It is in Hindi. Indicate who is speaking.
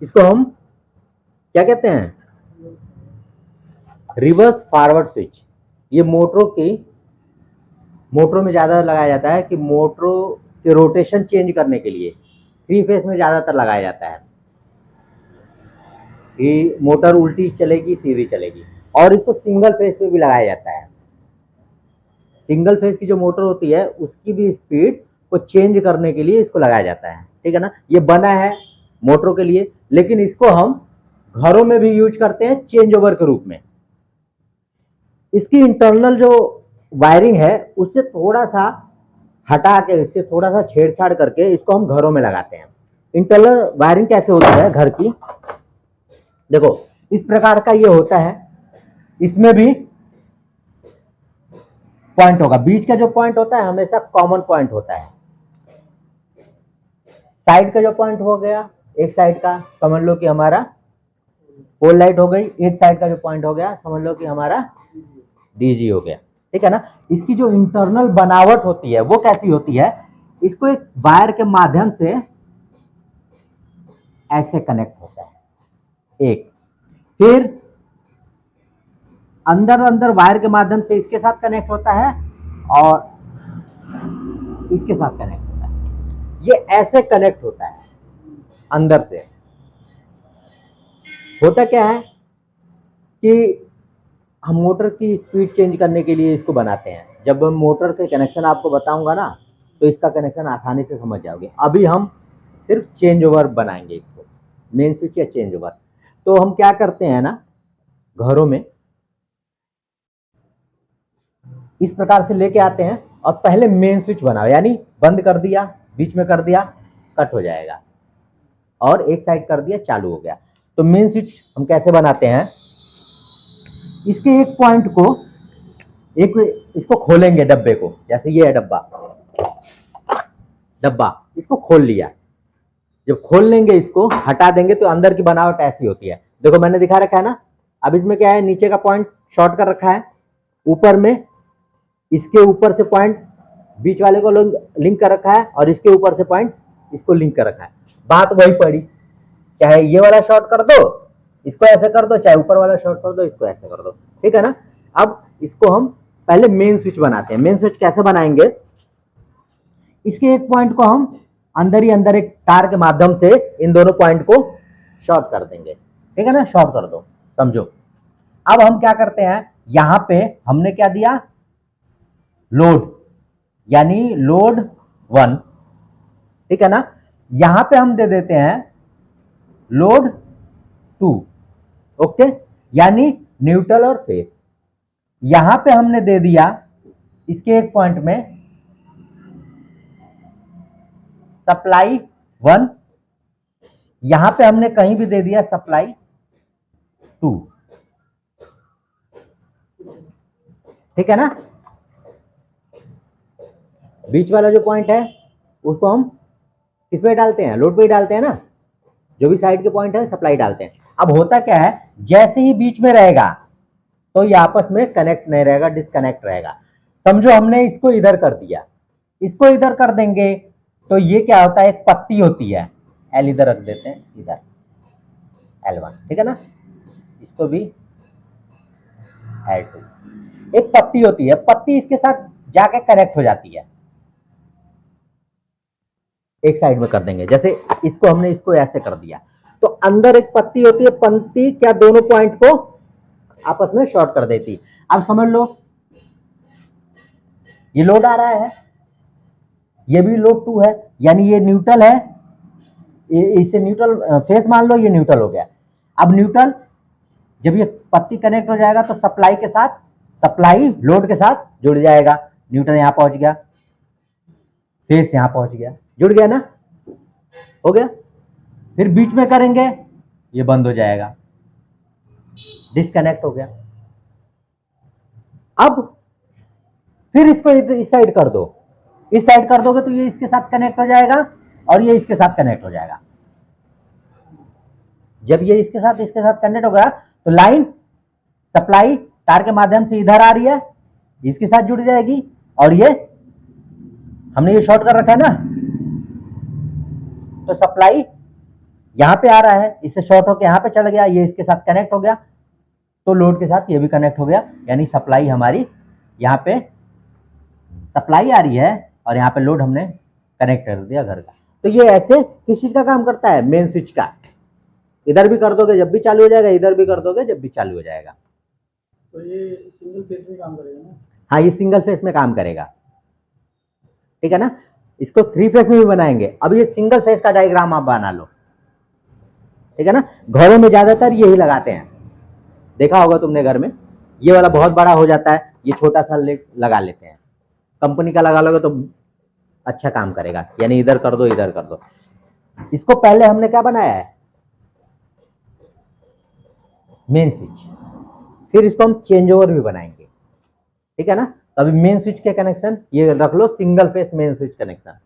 Speaker 1: इसको हम क्या कहते हैं, रिवर्स फॉरवर्ड स्विच। ये मोटरों में ज़्यादा लगाया जाता है कि मोटरों के रोटेशन चेंज करने के लिए। 3 फेज में ज़्यादातर लगाया जाता है कि मोटर उल्टी चलेगी सीधी चलेगी, और इसको सिंगल फेज पे भी लगाया जाता है। सिंगल फेज की जो मोटर होती है उसकी भी स्पीड को चेंज करने के लिए इसको लगाया जाता है, ठीक है ना। ये बना है मोटरों के लिए, लेकिन इसको हम घरों में भी यूज करते हैं चेंज ओवर के रूप में। इसकी इंटरनल जो वायरिंग है उससे थोड़ा सा हटा के, इससे थोड़ा सा छेड़छाड़ करके इसको हम घरों में लगाते हैं। इंटरनल वायरिंग कैसे होती है घर की, देखो इस प्रकार का ये होता है। इसमें भी पॉइंट होगा, बीच का जो पॉइंट होता है हमेशा कॉमन पॉइंट होता है। साइड का जो पॉइंट हो गया, एक साइड का समझ लो कि हमारा पोल लाइट हो गई, एक साइड का जो पॉइंट हो गया समझ लो कि हमारा डीजी हो गया, ठीक है ना। इसकी जो इंटरनल बनावट होती है वो कैसी होती है, इसको एक वायर के माध्यम से ऐसे कनेक्ट होता है एक, फिर अंदर अंदर वायर के माध्यम से इसके साथ कनेक्ट होता है और इसके साथ कनेक्ट होता है। ये ऐसे कनेक्ट होता है अंदर से। होता क्या है कि हम मोटर की स्पीड चेंज करने के लिए इसको बनाते हैं। जब हम मोटर के कनेक्शन आपको बताऊंगा ना तो इसका कनेक्शन आसानी से समझ जाओगे। अभी हम सिर्फ चेंज ओवर बनाएंगे इसको, मेन स्विच या चेंज ओवर। तो हम क्या करते हैं ना, घरों में इस प्रकार से लेके आते हैं और पहले मेन स्विच बनाओ, यानी बंद कर दिया, बीच में कर दिया कट हो जाएगा, और एक साइड कर दिया चालू हो गया। तो मेन स्विच हम कैसे बनाते हैं, इसके एक पॉइंट को, एक इसको खोलेंगे डब्बे को, जैसे ये है डब्बा इसको खोल लिया। जब खोल लेंगे इसको हटा देंगे तो अंदर की बनावट ऐसी होती है। देखो मैंने दिखा रखा है ना, अब इसमें क्या है, नीचे का पॉइंट शॉर्ट कर रखा है, ऊपर में इसके ऊपर से पॉइंट बीच वाले को लिंक कर रखा है, और इसके ऊपर से पॉइंट इसको लिंक कर रखा है। बात वही पड़ी, चाहे ये वाला शॉर्ट कर दो इसको ऐसे कर दो, चाहे ऊपर वाला शॉर्ट कर दो इसको ऐसे कर दो, ठीक है ना। अब इसको हम पहले मेन स्विच बनाते हैं। मेन स्विच कैसे बनाएंगे, इसके एक पॉइंट को हम अंदर ही अंदर एक तार के माध्यम से इन दोनों पॉइंट को शॉर्ट कर देंगे, ठीक है ना, शॉर्ट कर दो, समझो। अब हम क्या करते हैं, यहां पे हमने क्या दिया, लोड, यानी लोड 1, ठीक है ना। यहां पे हम दे देते हैं लोड 2, ओके, यानी न्यूट्रल और फेज। यहां पे हमने दे दिया इसके एक पॉइंट में सप्लाई 1, यहां पे हमने कहीं भी दे दिया सप्लाई 2, ठीक है ना। बीच वाला जो पॉइंट है उसको हम किस पे डालते हैं, लोड पे ही डालते हैं ना। जो भी साइड के पॉइंट है सप्लाई डालते हैं। अब होता क्या है, जैसे ही बीच में रहेगा तो ये आपस में कनेक्ट नहीं रहेगा, डिस्कनेक्ट रहेगा। समझो हमने इसको इधर कर दिया, इसको इधर कर देंगे तो ये क्या होता है, एक पत्ती होती है, एल इधर रख देते हैं, इधर L1, ठीक है ना, इसको भी L2, एक पत्ती होती है, पत्ती इसके साथ जाके कनेक्ट हो जाती है, एक साइड में कर देंगे। जैसे इसको हमने इसको ऐसे कर दिया तो अंदर एक पत्ती होती है, पत्ती क्या दोनों पॉइंट को आपस में शॉर्ट कर देती। अब समझ लो ये लोड आ रहा है, ये भी लोड 2 है, यानी ये न्यूट्रल है, इसे न्यूट्रल फेस मान लो, ये न्यूट्रल हो गया। अब न्यूट्रल जब ये पत्ती कनेक्ट हो जाएगा तो सप्लाई के साथ, सप्लाई लोड के साथ जुड़ जाएगा, न्यूट्रल यहां पहुंच गया, फेस यहां पहुंच गया, जुड़ गया ना, हो गया। फिर बीच में करेंगे ये बंद हो जाएगा, डिस्कनेक्ट हो गया। अब फिर इसको इस साइड कर दो, इस साइड कर दोगे तो ये इसके साथ कनेक्ट हो जाएगा और ये इसके साथ कनेक्ट हो जाएगा। जब ये इसके साथ कनेक्ट हो गया तो लाइन सप्लाई तार के माध्यम से इधर आ रही है, इसके साथ जुड़ जाएगी, और ये हमने ये शॉर्ट कर रखा है ना, तो सप्लाई यहाँ पे आ रहा है, इससे शॉर्ट होकर यहाँ पे चला गया, ये इसके साथ कनेक्ट हो गया, तो लोड के साथ ये भी कनेक्ट हो गया, यानी सप्लाई हमारी यहाँ पे सप्लाई आ रही है और यहाँ पे लोड हमने कनेक्ट कर दिया घर का। तो ये ऐसे किस चीज का काम करता है, मेन स्विच का। इधर भी कर दोगे जब भी चालू हो जाएगा, इधर भी कर दोगे जब भी चालू हो जाएगा।
Speaker 2: तो ये सिंगल फेज में काम करेगा ना?
Speaker 1: हाँ, ये सिंगल फेज में काम करेगा, ठीक है ना। इसको 3 फेज में भी बनाएंगे। अब ये सिंगल फेज का डायग्राम आप बना लो, ठीक है ना। घरों में ज्यादातर यही लगाते हैं, देखा होगा तुमने घर में, ये वाला बहुत बड़ा हो जाता है, ये छोटा सा लगा लेते हैं। कंपनी का लगा लोगे तो अच्छा काम करेगा, यानी इधर कर दो इधर कर दो। इसको पहले हमने क्या बनाया है, मेन स्विच, फिर इसको हम चेंज ओवर भी बनाएंगे, ठीक है ना। तो अभी मेन स्विच के कनेक्शन ये रख लो, single phase main switch connection.